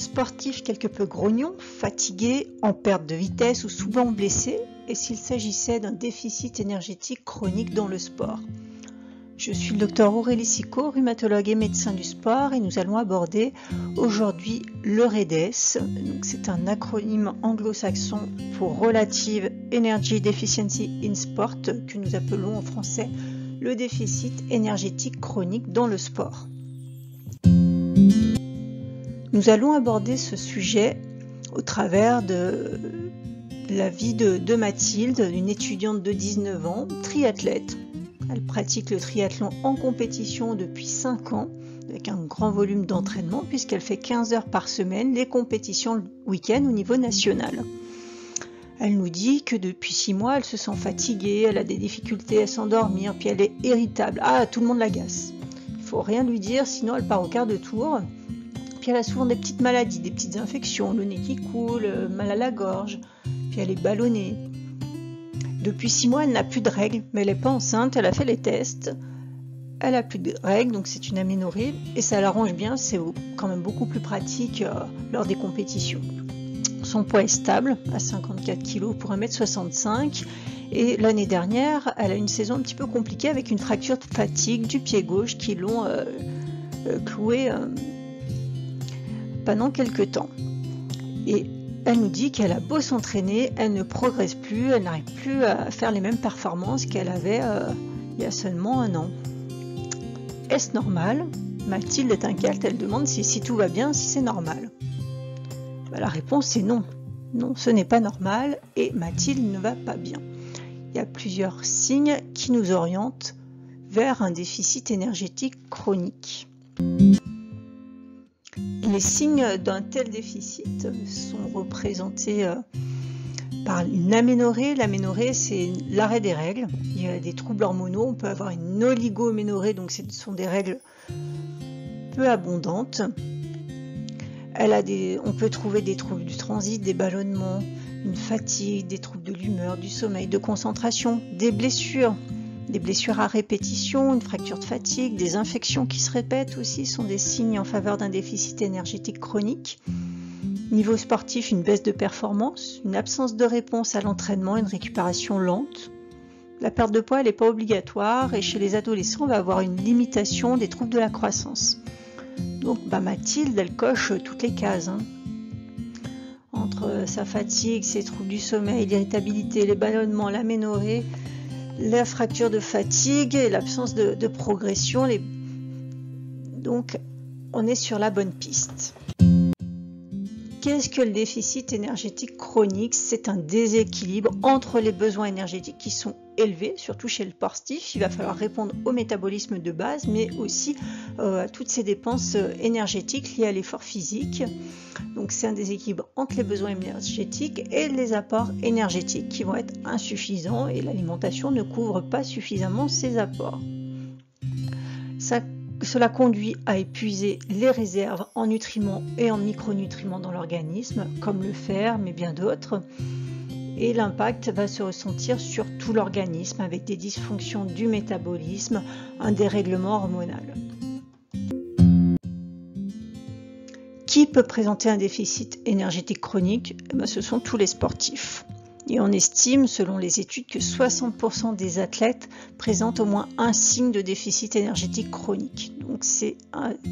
Sportif quelque peu grognon, fatigué, en perte de vitesse ou souvent blessé, et s'il s'agissait d'un déficit énergétique chronique dans le sport. Je suis le Dr Aurélie Sicot, rhumatologue et médecin du sport, et nous allons aborder aujourd'hui le REDES. C'est un acronyme anglo-saxon pour Relative Energy Deficiency in Sport, que nous appelons en français le déficit énergétique chronique dans le sport. Nous allons aborder ce sujet au travers de la vie de Mathilde, une étudiante de 19 ans, triathlète. Elle pratique le triathlon en compétition depuis 5 ans, avec un grand volume d'entraînement, puisqu'elle fait 15 heures par semaine les compétitions le week-end au niveau national. Elle nous dit que depuis 6 mois, elle se sent fatiguée, elle a des difficultés à s'endormir, puis elle est irritable. Ah, tout le monde l'agace. Il ne faut rien lui dire, sinon elle part au quart de tour. Puis elle a souvent des petites maladies, des petites infections, le nez qui coule, mal à la gorge, puis elle est ballonnée. Depuis 6 mois, elle n'a plus de règles, mais elle n'est pas enceinte, elle a fait les tests. Elle n'a plus de règles, donc c'est une aménorrhée, et ça l'arrange bien, c'est quand même beaucoup plus pratique lors des compétitions. Son poids est stable, à 54 kg pour 1m65, et l'année dernière, elle a une saison un petit peu compliquée avec une fracture de fatigue du pied gauche qui l'ont clouée pendant quelques temps. Et elle nous dit qu'elle a beau s'entraîner, elle ne progresse plus, elle n'arrive plus à faire les mêmes performances qu'elle avait il y a seulement 1 an. Est-ce normal? Mathilde est inquiète, elle demande si tout va bien, si c'est normal. La réponse est non. Non, ce n'est pas normal et Mathilde ne va pas bien. Il y a plusieurs signes qui nous orientent vers un déficit énergétique chronique. Les signes d'un tel déficit sont représentés par une aménorrhée. L'aménorrhée, c'est l'arrêt des règles. Il y a des troubles hormonaux. On peut avoir une oligoménorrhée, donc ce sont des règles peu abondantes. On peut trouver des troubles du transit, des ballonnements, une fatigue, des troubles de l'humeur, du sommeil, de concentration, des blessures à répétition, une fracture de fatigue, des infections qui se répètent aussi sont des signes en faveur d'un déficit énergétique chronique. Niveau sportif, une baisse de performance, une absence de réponse à l'entraînement, une récupération lente. La perte de poids, elle n'est pas obligatoire et chez les adolescents, on va avoir une limitation des troubles de la croissance. Donc Mathilde, elle coche toutes les cases. Entre sa fatigue, ses troubles du sommeil, l'irritabilité, les ballonnements, l'aménorrhée, la fracture de fatigue et l'absence de progression. Donc, on est sur la bonne piste. Qu'est-ce que le déficit énergétique chronique? C'est un déséquilibre entre les besoins énergétiques qui sont élevés, surtout chez le sportif. Il va falloir répondre au métabolisme de base, mais aussi à toutes ces dépenses énergétiques liées à l'effort physique. Donc c'est un déséquilibre entre les besoins énergétiques et les apports énergétiques qui vont être insuffisants et l'alimentation ne couvre pas suffisamment ces apports. Cela conduit à épuiser les réserves en nutriments et en micronutriments dans l'organisme, comme le fer, mais bien d'autres. Et l'impact va se ressentir sur tout l'organisme avec des dysfonctions du métabolisme, un dérèglement hormonal. Qui peut présenter un déficit énergétique chronique? Ce sont tous les sportifs. Et on estime, selon les études, que 60% des athlètes présentent au moins un signe de déficit énergétique chronique. Donc c'est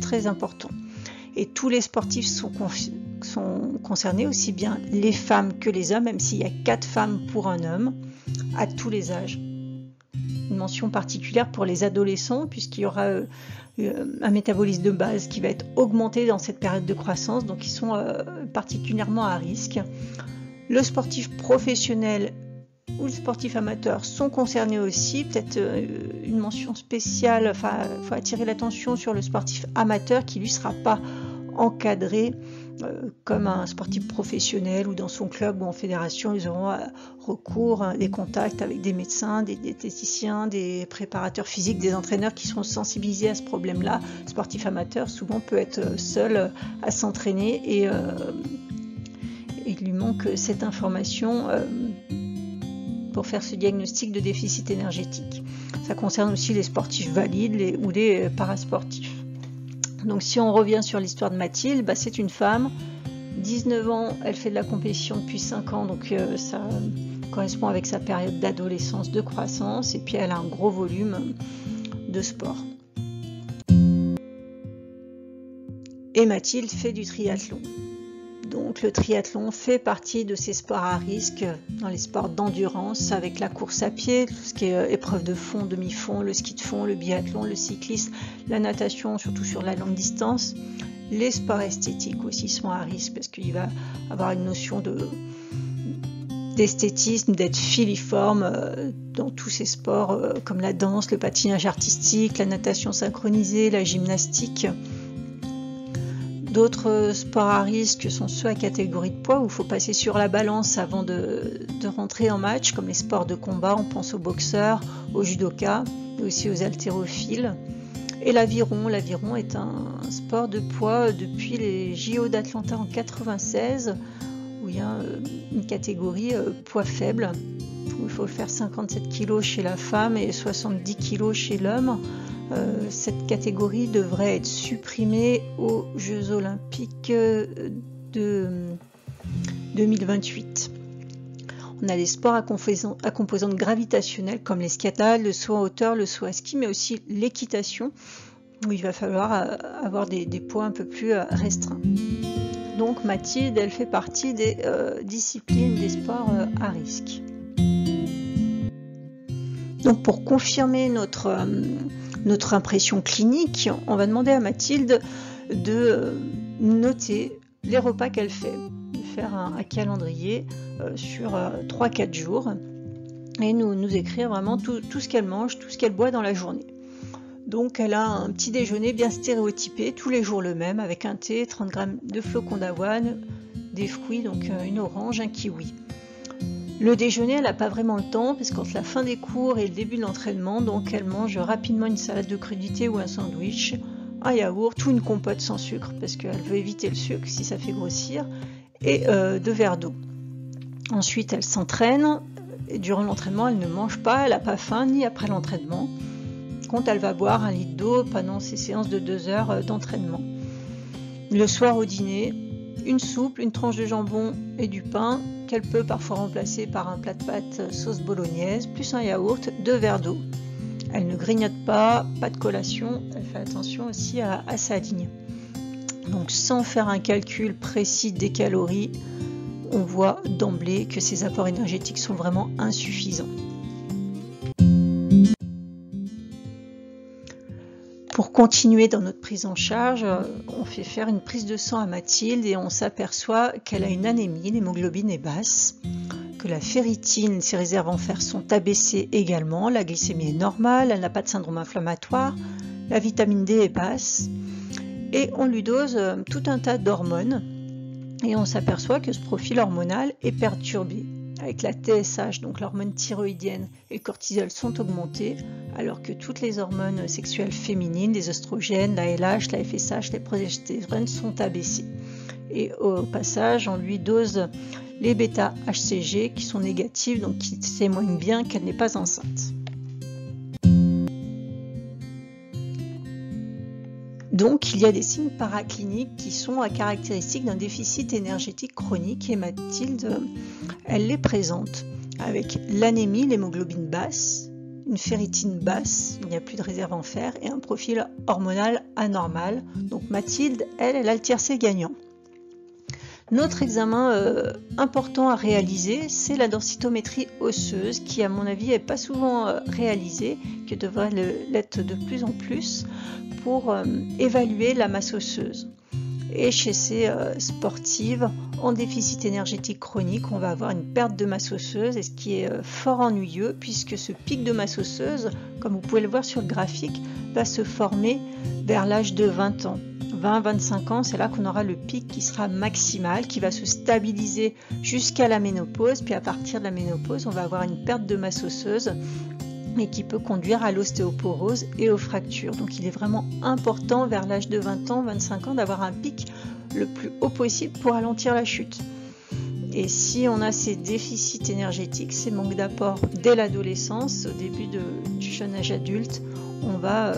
très important. Et tous les sportifs sont concernés, aussi bien les femmes que les hommes, même s'il y a 4 femmes pour un homme, à tous les âges. Une mention particulière pour les adolescents, puisqu'il y aura un métabolisme de base qui va être augmenté dans cette période de croissance, donc ils sont particuliément à risque. Le sportif professionnel ou le sportif amateur sont concernés aussi. Peut-être une mention spéciale, il faut attirer l'attention sur le sportif amateur qui lui ne sera pas encadré comme un sportif professionnel ou dans son club ou en fédération. Ils auront recours à des contacts avec des médecins, des diététiciens, des préparateurs physiques, des entraîneurs qui seront sensibilisés à ce problème-là. Le sportif amateur souvent peut être seul à s'entraîner et il lui manque cette information pour faire ce diagnostic de déficit énergétique. Ça concerne aussi les sportifs valides ou les parasportifs. Donc si on revient sur l'histoire de Mathilde, c'est une femme 19 ans, elle fait de la compétition depuis 5 ans, donc ça correspond avec sa période d'adolescence, de croissance, et puis elle a un gros volume de sport. Et Mathilde fait du triathlon. Donc le triathlon fait partie de ces sports à risque dans les sports d'endurance, avec la course à pied, tout ce qui est épreuve de fond, demi-fond, le ski de fond, le biathlon, le cyclisme, la natation, surtout sur la longue distance. Les sports esthétiques aussi sont à risque parce qu'il va avoir une notion d'esthétisme, d'être filiforme dans tous ces sports comme la danse, le patinage artistique, la natation synchronisée, la gymnastique. D'autres sports à risque sont ceux à catégorie de poids où il faut passer sur la balance avant de rentrer en match, comme les sports de combat, on pense aux boxeurs, aux judokas, mais aussi aux haltérophiles. Et l'aviron est un sport de poids depuis les JO d'Atlanta en 1996, où il y a une catégorie poids faible, où il faut faire 57 kg chez la femme et 70 kg chez l'homme. Cette catégorie devrait être supprimée aux Jeux Olympiques de 2028. On a des sports à composante gravitationnelle comme l'escalade, le saut en hauteur, le saut à ski, mais aussi l'équitation, où il va falloir avoir des poids un peu plus restreints. Donc Mathilde, elle fait partie des disciplines des sports à risque. Donc pour confirmer notre impression clinique, on va demander à Mathilde de noter les repas qu'elle fait, de faire un calendrier sur 3-4 jours et nous écrire vraiment tout ce qu'elle mange, tout ce qu'elle boit dans la journée. Donc elle a un petit déjeuner bien stéréotypé, tous les jours le même, avec un thé, 30 g de flocons d'avoine, des fruits, donc une orange, un kiwi. Le déjeuner, elle n'a pas vraiment le temps, parce qu'entre la fin des cours et le début de l'entraînement, donc elle mange rapidement une salade de crudités ou un sandwich, un yaourt ou une compote sans sucre, parce qu'elle veut éviter le sucre si ça fait grossir, et 2 verres d'eau. Ensuite, elle s'entraîne, et durant l'entraînement, elle ne mange pas, elle n'a pas faim, ni après l'entraînement. Quand elle va boire 1 litre d'eau pendant ses séances de 2 heures d'entraînement. Le soir au dîner, une soupe, une tranche de jambon et du pain, qu'elle peut parfois remplacer par un plat de pâtes sauce bolognaise, plus un yaourt, 2 verres d'eau. Elle ne grignote pas de collation, elle fait attention aussi à sa ligne. Donc sans faire un calcul précis des calories, on voit d'emblée que ces apports énergétiques sont vraiment insuffisants. Pour continuer dans notre prise en charge, on fait faire une prise de sang à Mathilde et on s'aperçoit qu'elle a une anémie, l'hémoglobine est basse, que la ferritine, ses réserves en fer sont abaissées également, la glycémie est normale, elle n'a pas de syndrome inflammatoire, la vitamine D est basse et on lui dose tout un tas d'hormones et on s'aperçoit que ce profil hormonal est perturbé. Avec la TSH, donc l'hormone thyroïdienne et le cortisol sont augmentés, alors que toutes les hormones sexuelles féminines, les oestrogènes, la LH, la FSH, les progestérone sont abaissées. Et au passage, on lui dose les bêta-HCG qui sont négatives, donc qui témoignent bien qu'elle n'est pas enceinte. Donc, il y a des signes paracliniques qui sont caractéristiques d'un déficit énergétique chronique et Mathilde, elle les présente avec l'anémie, l'hémoglobine basse, une ferritine basse, il n'y a plus de réserve en fer et un profil hormonal anormal. Donc Mathilde, elle a le tiercé gagnant. Notre examen important à réaliser, c'est la densitométrie osseuse qui, à mon avis, n'est pas souvent réalisée, qui devrait l'être de plus en plus pour évaluer la masse osseuse. Et chez ces sportives en déficit énergétique chronique, on va avoir une perte de masse osseuse, et ce qui est fort ennuyeux, puisque ce pic de masse osseuse, comme vous pouvez le voir sur le graphique, va se former vers l'âge de 20 ans. 20-25 ans, c'est là qu'on aura le pic qui sera maximal, qui va se stabiliser jusqu'à la ménopause, puis à partir de la ménopause, on va avoir une perte de masse osseuse, mais qui peut conduire à l'ostéoporose et aux fractures. Donc il est vraiment important vers l'âge de 20 ans, 25 ans, d'avoir un pic le plus haut possible pour ralentir la chute. Et si on a ces déficits énergétiques, ces manques d'apport dès l'adolescence, au début du jeune âge adulte, on va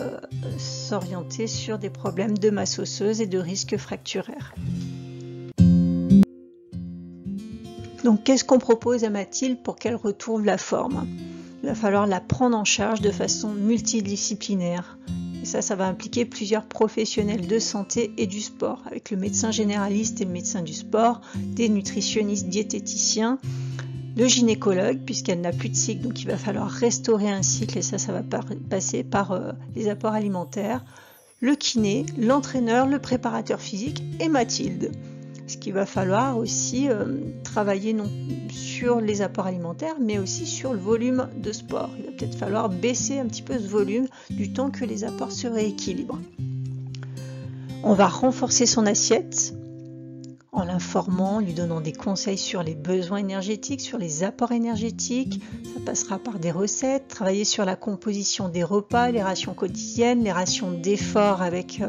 s'orienter sur des problèmes de masse osseuse et de risque fracturaire. Donc qu'est-ce qu'on propose à Mathilde pour qu'elle retrouve la forme? Il va falloir la prendre en charge de façon multidisciplinaire. Et ça va impliquer plusieurs professionnels de santé et du sport, avec le médecin généraliste et le médecin du sport, des nutritionnistes diététiciens, le gynécologue, puisqu'elle n'a plus de cycle, donc il va falloir restaurer un cycle, et ça va passer par les apports alimentaires, le kiné, l'entraîneur, le préparateur physique et Mathilde. Ce qu'il va falloir aussi travailler non sur les apports alimentaires, mais aussi sur le volume de sport. Il va peut-être falloir baisser un petit peu ce volume du temps que les apports se rééquilibrent. On va renforcer son assiette en l'informant, lui donnant des conseils sur les besoins énergétiques, sur les apports énergétiques. Ça passera par des recettes, travailler sur la composition des repas, les rations quotidiennes, les rations d'effort avec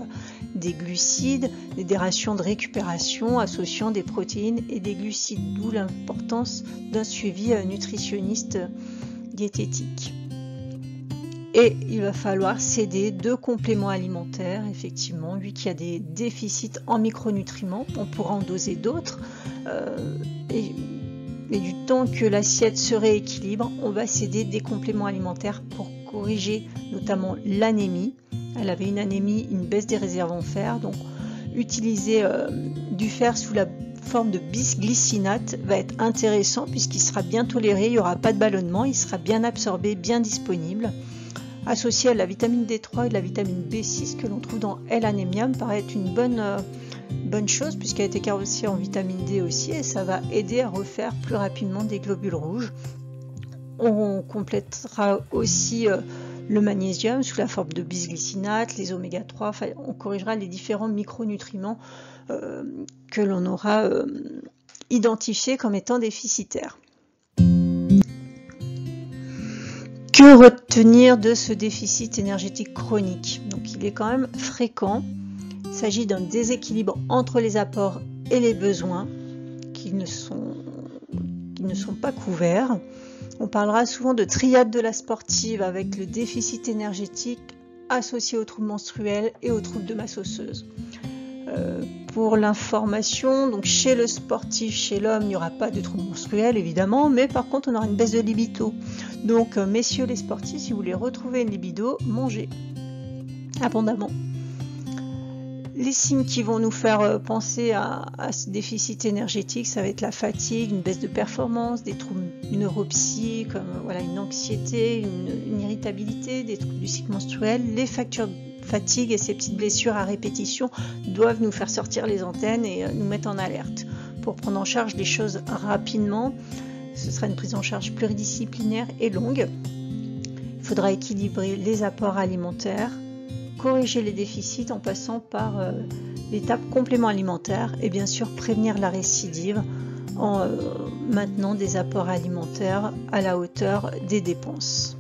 des glucides, des rations de récupération associant des protéines et des glucides, d'où l'importance d'un suivi nutritionniste diététique. Et il va falloir s'aider de compléments alimentaires, effectivement, lui qui a des déficits en micronutriments, on pourra en doser d'autres. Et du temps que l'assiette se rééquilibre, on va s'aider des compléments alimentaires pour corriger notamment l'anémie. Elle avait une anémie, une baisse des réserves en fer, donc utiliser du fer sous la forme de bisglycinate va être intéressant puisqu'il sera bien toléré, il n'y aura pas de ballonnement, il sera bien absorbé, bien disponible. Associé à la vitamine D3 et de la vitamine B6 que l'on trouve dans L-anémia, me paraît être une bonne chose puisqu'elle a été carboxylée en vitamine D aussi, et ça va aider à refaire plus rapidement des globules rouges. On complétera aussi le magnésium sous la forme de bisglycinate, les oméga 3, enfin, on corrigera les différents micronutriments que l'on aura identifiés comme étant déficitaires. Que retenir de ce déficit énergétique chronique? Donc il est quand même fréquent. Il s'agit d'un déséquilibre entre les apports et les besoins qui ne sont pas couverts. On parlera souvent de triade de la sportive avec le déficit énergétique associé aux troubles menstruels et aux troubles de masse osseuse. Pour l'information, donc chez le sportif, chez l'homme, il n'y aura pas de troubles menstruels évidemment, mais par contre on aura une baisse de libido. Donc messieurs les sportifs, si vous voulez retrouver une libido, mangez abondamment. Les signes qui vont nous faire penser à ce déficit énergétique, ça va être la fatigue, une baisse de performance, des troubles neuropsy, comme une anxiété, une irritabilité, des troubles du cycle menstruel, les factures de fatigue et ces petites blessures à répétition doivent nous faire sortir les antennes et nous mettre en alerte. Pour prendre en charge les choses rapidement, ce sera une prise en charge pluridisciplinaire et longue. Il faudra équilibrer les apports alimentaires, corriger les déficits en passant par l'étape complément alimentaire et bien sûr prévenir la récidive en maintenant des apports alimentaires à la hauteur des dépenses.